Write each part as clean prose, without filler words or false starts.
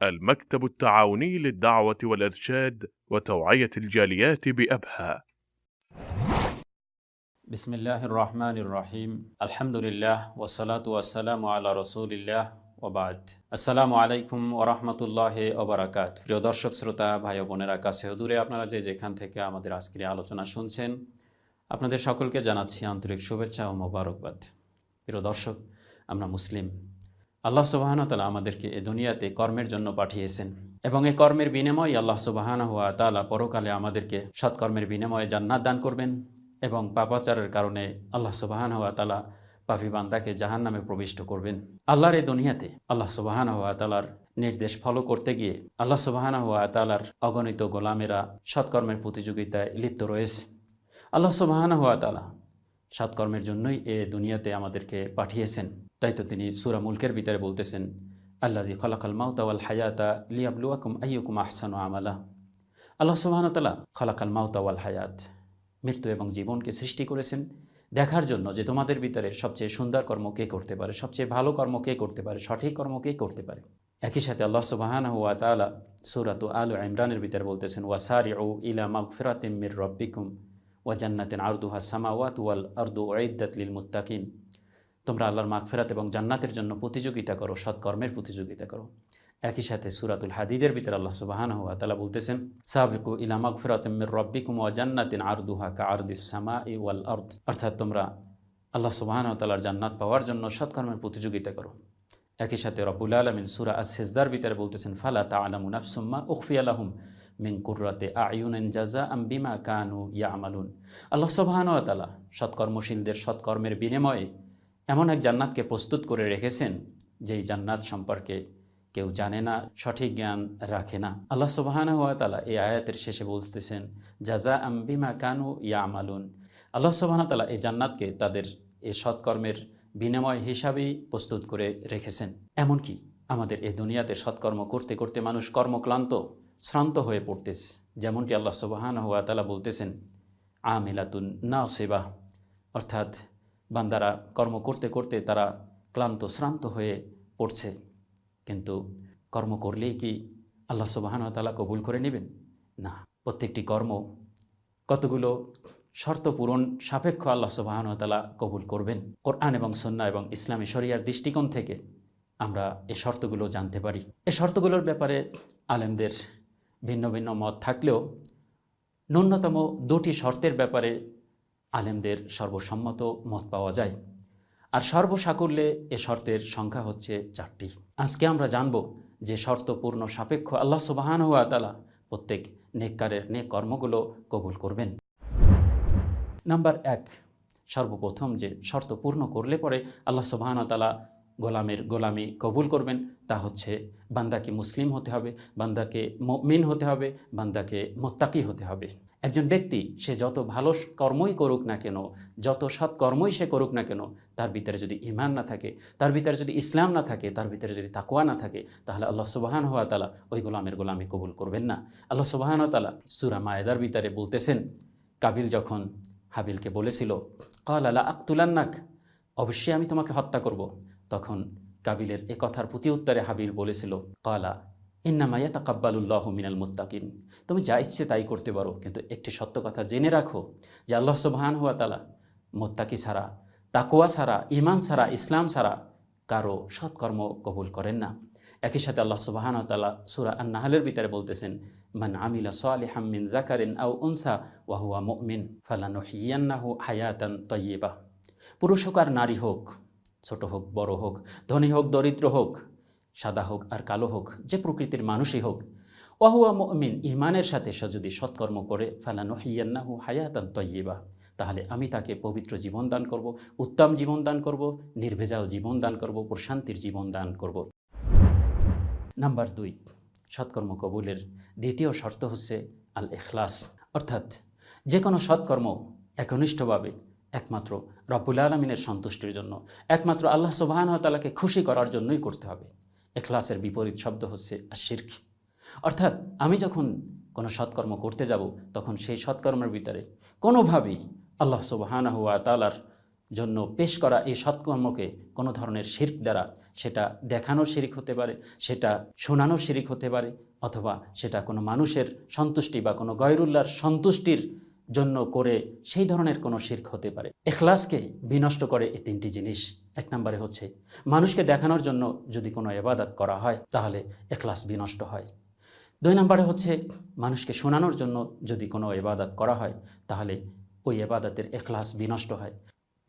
المكتب التعاوني للدعوة والإرشاد وتوعية الجاليات بأبها. بسم الله الرحمن الرحيم الحمد لله والصلاة والسلام على رسول الله ওবাদ। আসসালামু আলাইকুম ওরহমতুল্লাহি ওবারাকাত। প্রিয় দর্শক শ্রোতা ভাই ও বোনেরা, কাছে ও দূরে আপনারা যেখান থেকে আমাদের আজকের আলোচনা শুনছেন, আপনাদের সকলকে জানাচ্ছি আন্তরিক শুভেচ্ছা ও মোবারকবাদ। প্রিয় দর্শক, আমরা মুসলিম। আল্লাহ সুবহানাহু ওয়া তাআলা আমাদেরকে এই দুনিয়াতে কর্মের জন্য পাঠিয়েছেন এবং এই কর্মের বিনিময়ে আল্লাহ সুবহানাহু ওয়া তাআলা পরকালে আমাদেরকে সৎকর্মের বিনিময়ে জান্নাত দান করবেন এবং পাপাচারের কারণে আল্লাহ সুবহানাহু ওয়া তাআলা পাপী বান্দাকে জাহান্নামে প্রবিষ্ট করবেন। আল্লাহর এই দুনিয়াতে আল্লাহ সুবহানাহু ওয়া তাআলার নির্দেশ ফলো করতে গিয়ে আল্লাহ সুবহানাহু ওয়া তাআলার অগণিত গোলামেরা সৎকর্মের প্রতিযোগিতায় লিপ্ত রয়েছে। আল্লাহ সুবহানাহু ওয়া তাআলা সৎকর্মের জন্যই এ দুনিয়াতে আমাদেরকে পাঠিয়েছেন। তাই তো তিনি সূরা মুলকের ভিতরে বলতেছেন, আল্লাযী খালাকাল মাউতা ওয়াল হায়াতা লিয়াবলুয়াকুম আইয়ুকুম আহসানু আমালা। আল্লাহ সুবহানাহু ওয়া তাআলা খালাকাল মাউতা ওয়াল হায়াত, মৃত্যু এবং জীবনকে সৃষ্টি করেছেন দেখার জন্য যে তোমাদের ভিতরে সবচেয়ে সুন্দর কর্ম কে করতে পারে, সবচেয়ে ভালো কর্ম কে করতে পারে, সঠিক কর্ম কে করতে পারে। একই সাথে আল্লাহ সুবহানাহু ওয়া তাআলা সূরাত আল ইমরানের ভিতরে বলতেছেন, ওয়াসারিউ ইলা মাগফিরাতিম মির রাব্বিকুম ওয়া জান্নাতিন আরদুহা সামাওয়াতু ওয়াল আরদু উইদ্দাত লিল মুত্তাকিন। তোমরা আল্লাহর মাগফিরাত এবং জান্নাতের জন্য প্রতিযোগিতা করো, সৎকর্মের প্রতিযোগিতা করো। একই সাথে সূরাতুল হাদীদের ভিতরে আল্লাহ সুবহানাহু ওয়া তাআলা বলতেছেন, সাবিকু ইলা মাগফিরাতিম মির রাব্বিকুম ওয়া জান্নাতিন আরদুহা কাআরদিস সামাই ওয়াল আরদ। অর্থাৎ তোমরা আল্লাহ সুবহানাহু ওয়া তাআলার জান্নাত পাওয়ার জন্য সৎকর্মের প্রতিযোগিতা করো। একই সাথে রব্বুল আলামিন সূরা আস-সিজদার ভিতরে বলতেছেন, ফালা তা'লামু নাফসুম মা উখফিয়া লাহুম মিন কুররাতি আ'য়ুনিন জাযাআম বিমা কানু ইয়া'মালুন। আল্লাহ সুবহানাহু ওয়া তাআলা সৎকর্মশীলদের সৎকর্মের বিনিময়ে এমন এক জান্নাতকে প্রস্তুত করে রেখেছেন যেই জান্নাত সম্পর্কে কেউ জানে না, সঠিক জ্ঞান রাখে না। আল্লাহ সুবহানাহু ওয়া তাআলা এই আয়াতের শেষে বলতেছেন, জাযাআম বিমা কানু ইয়া'মালুন। আল্লাহ সুবহানাহু ওয়া তাআলা এই জান্নাতকে তাদের এই সৎকর্মের বিনিময় হিসাবেই প্রস্তুত করে রেখেছেন। এমনকি আমাদের এই দুনিয়াতে সৎকর্ম করতে করতে মানুষ কর্মক্লান্ত, শ্রান্ত হয়ে পড়তেছে। যেমনটি আল্লাহ সুবহানাহু ওয়া তাআলা বলতেছেন, আমিলাতুন নাসিবা, অর্থাৎ বান্দারা কর্ম করতে করতে তারা ক্লান্ত শ্রান্ত হয়ে পড়ছে। কিন্তু কর্ম করলেই কি আল্লাহ সুবহানাহু ওয়া তাআলা কবুল করে নেবেন? না, প্রত্যেকটি কর্ম কতগুলো শর্ত পূরণ সাপেক্ষ আল্লাহ সুবহানাহু ওয়া তাআলা কবুল করবেন। কোরআন এবং সুন্নাহ এবং ইসলামী শরিয়ার দৃষ্টিকোণ থেকে আমরা এই শর্তগুলো জানতে পারি। এই শর্তগুলোর ব্যাপারে আলেমদের ভিন্ন ভিন্ন মত থাকলেও ন্যূনতম দুটি শর্তের ব্যাপারে আলেমদের সর্বসম্মত মত পাওয়া যায়। আর সর্বসাকুল্যে এ শর্তের সংখ্যা হচ্ছে 4টি। আজকে আমরা জানব যে শর্ত পূর্ণ সাপেক্ষ আল্লাহ সুবহানাহু ওয়া তাআলা প্রত্যেক নেককারের নেক কর্মগুলো কবুল করবেন। নাম্বার 1, সর্বপ্রথম যে শর্ত পূর্ণ করলে পরে আল্লাহ সুবহানাহু ওয়া তাআলা গোলামের গোলামি কবুল করবেন তা হচ্ছে বান্দাকে মুসলিম হতে হবে, বান্দাকে মুমিন হতে হবে, বান্দাকে মুত্তাকি হতে হবে। একজন ব্যক্তি সে যত ভালো কর্মই করুক না কেন, যত সৎ কর্মই সে করুক না কেন, তার ভিতরে যদি ঈমান না থাকে, তার ভিতরে যদি ইসলাম না থাকে, তার ভিতরে যদি তাকওয়া না থাকে, তাহলে আল্লাহ সুবহানাহু ওয়া তাআলা ওই গোলামের গোলামি কবুল করবেন না। আল্লাহ সুবহানাহু ওয়া তাআলা সূরা মায়েদার ভিতরে বলতেছেন, কাবিল যখন হাবিলকে বলেছিল, ক্বালা লা আকতুলান্নাক, অবশ্যই আমি তোমাকে হত্যা করব, তখন কাবিলের এ কথার প্রতি উত্তরে হাবিল বলেছিল, ক্বালা ইন্নামা ইয়াতাকাব্বালুল্লাহু মিনাল মুত্তাকিন, তুমি যা ইচ্ছে তাই করতে পারো, কিন্তু একটি সত্য কথা জেনে রাখো যে আল্লাহ সুবহানাহু ওয়া তাআলা মুত্তাকি ছাড়া, তাকওয়া ছাড়া, ঈমান ছাড়া, ইসলাম ছাড়া কারো সৎকর্ম কবুল করেন না। একই সাথে আল্লাহ সুবহানাহু ওয়া তাআলা সূরা আন-নাহলের ভিতরে বলতেছেন, মান আমিলা সালিহাম মিন যাকারিন আও উনসা ওয়া হুয়া মুমিন ফালানুহয়িয়ান্নাহু হায়াতান তাইয়্যিবা। পুরুষ হোক আর নারী হোক, ছোট হোক বড় হোক, ধনী হোক দরিদ্র হোক, সাদা হোক আর কালো হোক, যে প্রকৃতির মানুষই হোক, ওয়া হুয়া মুমিন, ঈমানের সাথে সে যদি সৎকর্ম করে, ফালানুহয়িয়ান্নাহু হায়াতান তাইয়্যিবা, তাহলে আমি তাকে পবিত্র জীবন দান করব, উত্তম জীবন দান করব, নির্ভেজাল জীবন দান করব, প্রশান্তির জীবন দান করব। নাম্বার 2, সৎকর্ম কবুলের দ্বিতীয় শর্ত হচ্ছে আল ইখলাস, অর্থাৎ যে কোনো সৎকর্ম একনিষ্ঠভাবে একমাত্র রব্বুল আলামিনের সন্তুষ্টির জন্য, একমাত্র আল্লাহ সুবহানাহু ওয়া তাআলাকে খুশি করার জন্যই করতে হবে। ইখলাসের বিপরীত শব্দ হচ্ছে আশ-শিরক, অর্থাৎ আমি যখন কোনো সৎকর্ম করতে যাব তখন সেই সৎকর্মের ভিতরে কোনোভাবেই আল্লাহ সুবহানাহু ওয়া তাআলার জন্য পেশ করা এই সৎকর্মকে কোনো ধরনের শিরক দ্বারা সেটা দেখানোর শিরিক হতে পারে, সেটা শোনানোর শিরিক হতে পারে, অথবা সেটা কোনো মানুষের সন্তুষ্টি বা কোনো গয়রুল্লাহর সন্তুষ্টির জন্য করে সেই ধরনের কোনো শিরক হতে পারে। ইখলাসকে বিনষ্ট করে এই তিনটি জিনিস। এক নম্বরে হচ্ছে মানুষকে দেখানোর জন্য যদি কোনো ইবাদত করা হয় তাহলে ইখলাস বিনষ্ট হয়। দুই নম্বরে হচ্ছে মানুষকে শোনানোর জন্য যদি কোনো ইবাদত করা হয় তাহলে ওই ইবাদতের ইখলাস বিনষ্ট হয়।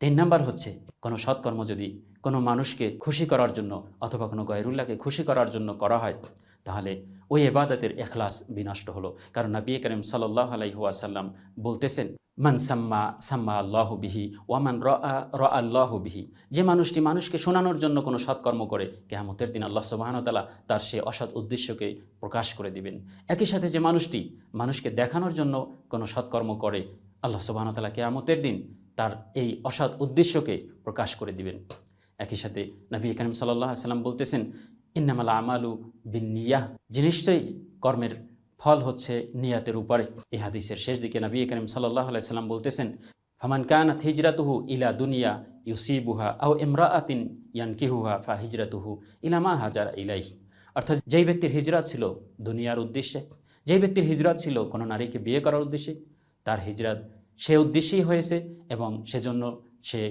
তিন নম্বর হচ্ছে কোনো সৎকর্ম যদি কোনো মানুষকে খুশি করার জন্য অথবা কোনো গয়রুল্লাহকে খুশি করার জন্য করা হয় তাহলে ওই ইবাদতের ইখলাস বিনষ্ট হলো। কারণ নবী করিম সাল্লাল্লাহু আলাইহি ওয়াসাল্লাম বলতেছেন, মান সাম্মা সাম্মা আল্লাহু বিহি ওয়ামান রা আল্লাহু বিহি, যে মানুষটি মানুষকে শোনানোর জন্য কোনো সৎকর্ম করে কিয়ামতের দিন আল্লাহ সুবহানাহু ওয়া তাআলা তার সে অসৎ উদ্দেশ্যকে প্রকাশ করে দিবেন। একই সাথে যে মানুষটি মানুষকে দেখানোর জন্য কোনো সৎকর্ম করে আল্লাহ সুবহানাহু ওয়া তাআলা কিয়ামতের দিন তার এই অসৎ উদ্দেশ্যকে প্রকাশ করে দিবেন। একই সাথে নবী করিম সাল্লাল্লাহু আলাইহি ওয়াসাল্লাম বলতেছেন, ইন্নামাল আমালু বিন্নিয়াহ, যে নিশ্চয়ই কর্মের ফল হচ্ছে নিয়াতের উপরে। এই হাদিসের শেষ দিকে নবী করিম সাল্লাল্লাহু আলাইহি ওয়াসাল্লাম বলতেছেন, ফামান কানাত হিজরাতুহু ইলা দুনিয়া ইউসিবুহা আও ইমরাআতিন ইয়ানকিহুহা ফা হিজরাতুহু ইলা মা হাজারা ইলাইহি। অর্থাৎ যেই ব্যক্তির হিজরত ছিল দুনিয়ার উদ্দেশ্যে, যেই ব্যক্তির হিজরত ছিল কোনো নারীকে বিয়ে করার উদ্দেশ্যে, তার হিজরত সে উদ্দেশ্যেই হয়েছে এবং সেজন্য সে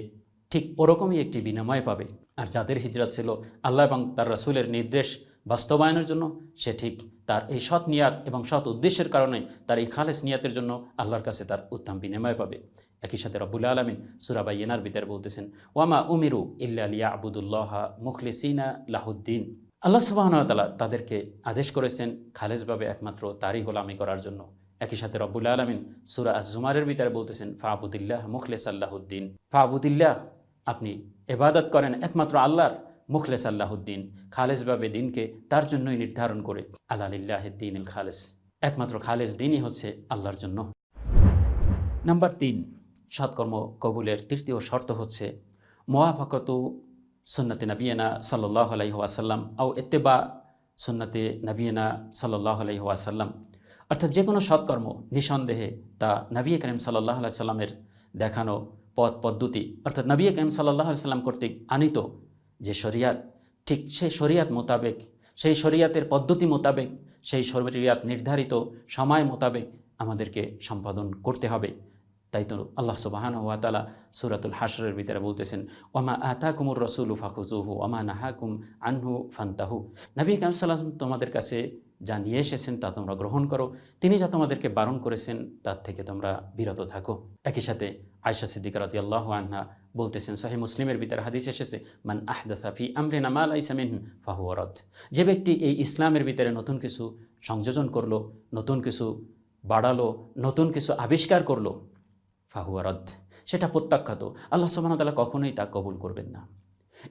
ঠিক ওরকমই একটি বিনিময় পাবে। আর যাদের হিজরত ছিল আল্লাহ এবং তার রাসূলের নির্দেশ বাস্তবায়নের জন্য, সে ঠিক তার এই সৎ নিয়াত এবং সৎ উদ্দেশ্যের কারণে তার এই খালেস নিয়াতের জন্য আল্লাহর কাছে তার উত্তম বিনিময় পাবে। একই সাথে রব্বুল আলামিন সূরা বাইয়িনার ভিতরে বলতেছেন, ওয়ামা উমিরু ইল্লা লিয়াবুদুল্লাহা মুখলিসিনা লাহুদ্দিন। আল্লাহ সুবহানাহু ওয়া তাআলা তাদেরকে আদেশ করেছেন খালেসভাবে একমাত্র তারই গোলামি করার জন্য। একই সাথে রব্বুল আলামিন সূরা আজ-জুমারের ভিতরে বলতেছেন, ফাবুদিল্লাহ মুখলিসাল লাহুদ্দিন। ফাবুদিল্লাহ, আপনি ইবাদত করেন একমাত্র আল্লাহর, মুখলিস আল্লাহুদ্দিন, খালেসভাবে দিনকে তার জন্যই নির্ধারণ করে। আলা লিল্লাহিদ দীনুল খালেস, একমাত্র খালেস দিনই হচ্ছে আল্লাহর জন্য। নাম্বার 3, সৎকর্ম কবুলের তৃতীয় শর্ত হচ্ছে মুওয়াফাকাতু সুন্নতে নবিয়িনা সাল্লাল্লাহু আলাইহি ওয়াসাল্লাম আও ইত্তিবা সুন্নতে নবিয়িনা সাল্লাল্লাহু আলাইহি ওয়াসাল্লাম। অর্থাৎ যে কোনো সৎকর্ম নিঃসন্দেহে তা নবী করিম সাল্লাল্লাহু আলাইহি সাল্লামের দেখানো পথ পদ্ধতি, অর্থাৎ নবী করিম সাল্লাল্লাহু আলাইহি সাল্লাম কর্তৃক আনিত যে শরিয়াত, ঠিক সেই শরিয়াত মোতাবেক, সেই শরিয়াতের পদ্ধতি মোতাবেক, সেই শরিয়াত নির্ধারিত সময় মোতাবেক আমাদেরকে সম্পাদন করতে হবে। তাই তো আল্লাহ সুবহানাহু ওয়া তাআলা সূরাতুল হাশরের ভিতরে বলতেছেন, ওয়ামা আতাকুমুর রাসূলু ফাখুযুহু ওয়ামা নাহাকুম আনহু ফান্তাহু। নবী করিম সাল্লাল্লাহু আলাইহি ওয়াসাল্লাম তোমাদের কাছে যা নিয়ে এসেছেন তা তোমরা গ্রহণ করো, তিনি যা তোমাদেরকে বারণ করেছেন তার থেকে তোমরা বিরত থাকো। একই সাথে আয়েশা সিদ্দিকা রাদিয়াল্লাহু আনহা বলতেছেন, সহিহ মুসলিমের ভিতরে হাদিস এসেছে, মান আহদাসা ফি আমরিনা মা লাইসা মিনহু ফাহুয়া রাদ। যে ব্যক্তি এই ইসলামের ভিতরে নতুন কিছু সংযোজন করলো, নতুন কিছু বাড়ালো, নতুন কিছু আবিষ্কার করলো, ফাহুয়া রাদ, সেটা প্রত্যাখ্যাত। আল্লাহ সুবহানাহু ওয়া তাআলা কখনোই তা কবুল করবেন না।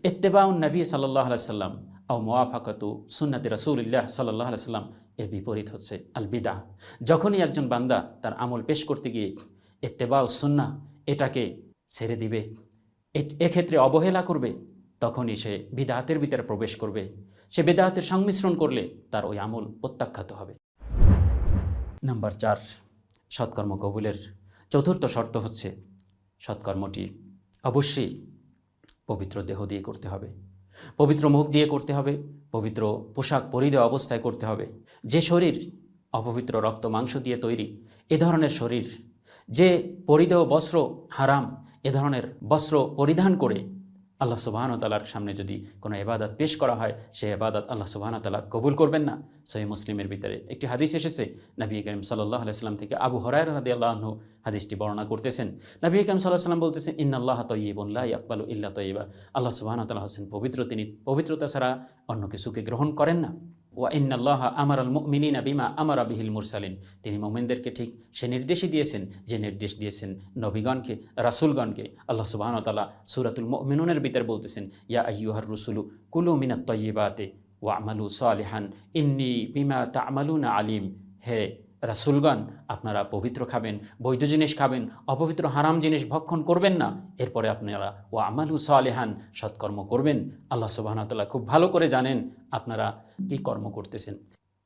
ইত্তিবাউন নবী সাল্লাল্লাহু আলাইহি সাল্লাম আও মুওয়াফাকাতু সুন্নতি রাসূলিল্লাহ সাল্লাল্লাহু আলাইহি সাল্লাম, এর বিপরীত হচ্ছে আল বিদআহ। যখনই একজন বান্দা তার আমল পেশ করতে গিয়ে ইত্তিবাউ সুন্নাহ এটাকে ছেড়ে দিবে, এক্ষেত্রে অবহেলা করবে, তখনই সে বিদআতের ভিতরে প্রবেশ করবে। সে বিদআতের সংমিশ্রণ করলে তার ওই আমল প্রত্যাখ্যাত হবে। নাম্বার 4, সৎকর্ম কবুলের চতুর্থ শর্ত হচ্ছে সৎকর্মটি অবশ্যই পবিত্র দেহ দিয়ে করতে হবে, পবিত্র মুখ দিয়ে করতে হবে, পবিত্র পোশাক পরিধেয় অবস্থায় করতে হবে। যে শরীর অপবিত্র রক্ত মাংস দিয়ে তৈরি, এ ধরনের শরীর, যে পরিধেয় বস্ত্র হারাম, এ ধরনের বস্ত্র পরিধান করে আল্লাহ সুবহানাহু ওয়া তাআলার সামনে যদি কোনো ইবাদত পেশ করা হয়, সেই ইবাদত আল্লাহ সুবহানাহু ওয়া তাআলা কবুল করবেন না। সহিহ মুসলিমের ভিতরে একটি হাদিস এসেছে, নবী করিম সাল্লাল্লাহু আলাইহি সাল্লাম থেকে আবু হুরায়রা রাদিয়াল্লাহু আনহু হাদিসটি বর্ণনা করতেছেন। নবী করিম সাল্লাল্লাহু আলাইহি সাল্লাম বলতেছেন, ইন্নাল্লাহা তাইয়্যিবুন লা ইয়াকবালু ইল্লা তাইয়্যিবা। আল্লাহ সুবহানাহু ওয়া তাআলা হচ্ছেন পবিত্র, তিনি পবিত্রতা ছাড়া অন্য কিছুকে গ্রহণ করেন না। ওয়া ইন্নাল্লাহা আমারাল মুমিনিনা বিমা আমারা বিহিল মুরসালিন, তিনি মুমিনদেরকে ঠিক সে নির্দেশই দিয়েছেন যে নির্দেশ দিয়েছেন নবীগণকে, রাসূলগণকে। আল্লাহ সুবহানাহু ওয়া তাআলা সূরাতুল মুমিনুনের ভিতরে বলতেছেন, ইয়া আইয়ুহার রুসুলু কুলু মিনাত তাইয়্যিবাতি ওয়া'মালু সালিহান ইন্নী বিমা তা'মালুনা আলিম। হে রাসূলগণ, আপনারা পবিত্র খাবেন, বৈধ জিনিস খাবেন, অপবিত্র হারাম জিনিস ভক্ষণ করবেন না। এরপরে আপনারা ওয়া'মালু সালিহান, সৎকর্ম করবেন। আল্লাহ সুবহানাহু ওয়া তাআলা খুব ভালো করে জানেন আপনারা কী কর্ম করতেছেন।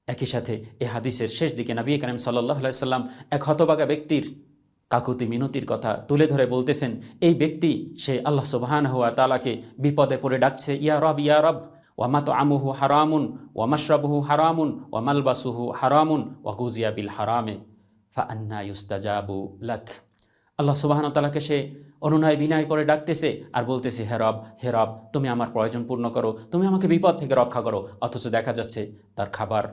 একই সাথে এ হাদিসের শেষ দিকে নবী করিম সাল্লাল্লাহু আলাইহি সাল্লাম এক হতভাগা ব্যক্তির কাকুতি মিনতির কথা তুলে ধরে বলতেছেন, এই ব্যক্তি সে আল্লাহ সুবহানাহু ওয়া তাআলাকে বিপদে পড়ে ডাকছে, ইয়া রব ইয়া রব, ওয়ামা তো আমুহু হারামুন ওয়ামাশরাবুহু হারামুন ওয়ামালবাসুহু হারামুন ওয়াগুজিয়া বিল হারামে ফাআন্না ইউস্তাজাবু লাক। আল্লাহ সুবহানাহু ওয়া তাআলাকে সে অনুনয় বিনয় করে ডাকতেছে আর বলতেছে, হে রব, তুমি আমার প্রয়োজন পূর্ণ করো, তুমি আমাকে বিপদ থেকে রক্ষা করো। অথচ দেখা যাচ্ছে তার খাবার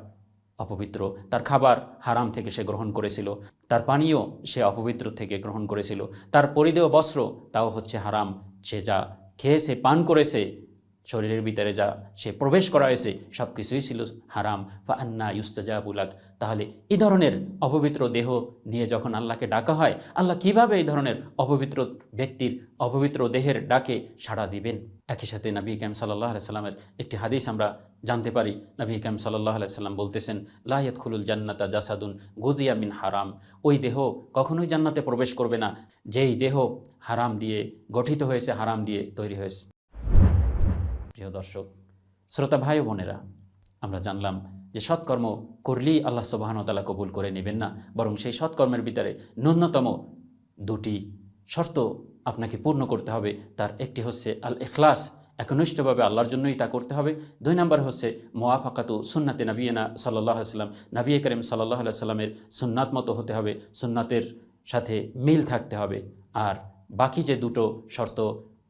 অপবিত্র, তার খাবার হারাম থেকে সে গ্রহণ করেছিল, তার পানীয় সে অপবিত্র থেকে গ্রহণ করেছিল, তার পরিধেয় বস্ত্র তাও হচ্ছে হারাম, সে যা খেয়েছে পান করেছে, শরীরের ভিতরে যা সে প্রবেশ করা হয়েছে সব কিছুই ছিল হারাম। ফাআন্না ইউস্তাজাবু লাক। তাহলে এই ধরনের অপবিত্র দেহ নিয়ে যখন আল্লাহকে ডাকা হয়, আল্লাহ কিভাবে এই ধরনের অপবিত্র ব্যক্তির অপবিত্র দেহের ডাকে সাড়া দিবেন? একই সাথে নবী কারীম সাল্লাল্লাহু আলাইহি সাল্লামের একটি হাদিস আমরা জানতে পারি। নবী কারীম সাল্লাল্লাহু আলাইহি সাল্লাম বলতেছেন, লা ইয়াদখুলুল জান্নাতা জাসাদুন গুজিয়া মিন হারাম। ওই দেহ কখনোই জান্নাতে প্রবেশ করবে না যেই দেহ হারাম দিয়ে গঠিত হয়েছে, হারাম দিয়ে তৈরি হয়েছে। প্রিয় দর্শক, শ্রোতা ভাই ও বোনেরা, আমরা জানলাম যে সৎকর্ম করলেই আল্লাহ সুবহানাহু ওয়া তাআলা কবুল করে নেবেন না, বরং সেই সৎকর্মের ভিতরে ন্যূনতম দুটি শর্ত আপনাকে পূর্ণ করতে হবে। তার একটি হচ্ছে আল ইখলাস, একনিষ্ঠভাবে আল্লাহর জন্যই তা করতে হবে। 2 নম্বর হচ্ছে মুওয়াফাকাতু সুন্নাতে নবিয়িনা সাল্লাল্লাহু আলাইহি ওয়াসাল্লাম, নবী করিম সাল্লাল্লাহু আলাইহি ওয়াসাল্লামের সুন্নাত মতো হতে হবে, সুন্নাতের সাথে মিল থাকতে হবে। আর বাকি যে দুটো শর্ত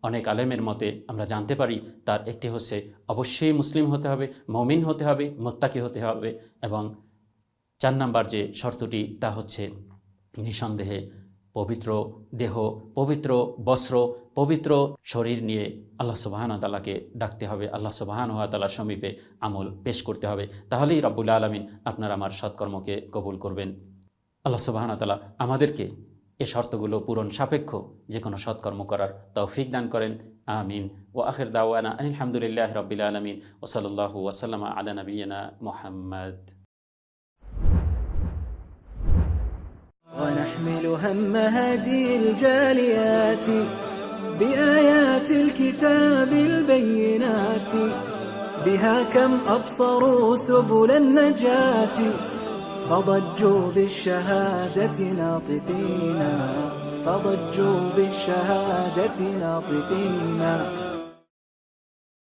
অনেক আলেমের মতে আমরা জানতে পারি, তার একটি হচ্ছে অবশ্যই মুসলিম হতে হবে, মুমিন হতে হবে, মুত্তাকি হতে হবে, এবং 4 নম্বর যে শর্তটি তা হচ্ছে নিঃসন্দেহে পবিত্র দেহ, পবিত্র বস্ত্র, পবিত্র শরীর নিয়ে আল্লাহ সুবহানাহু ওয়া তাআলাকে ডাকতে হবে, আল্লাহ সুবহানাহু ওয়া তাআলার সমীপে আমল পেশ করতে হবে। তাহলেই রব্বুল আলামিন আপনার আমার সৎকর্মকে কবুল করবেন। আল্লাহ সুবহানাহু ওয়া তাআলা আমাদেরকে এই শর্তগুলো পূরণ সাপেক্ষ যে কোনো সৎকর্ম করার তৌফিক দান করেন। আমিন। ওয়া আখির দাওয়ানা আনিল হামদুলিল্লাহি রাব্বিল আলামিন ওয়া সাল্লাল্লাহু ওয়া সাল্লামা আলা নাবিয়িনা মুহাম্মদ। ونحمل هم هذه الجاليات بآيات الكتاب البينات بها كم أبصروا سبل النجاة فضجوا بالشهادة ناطقين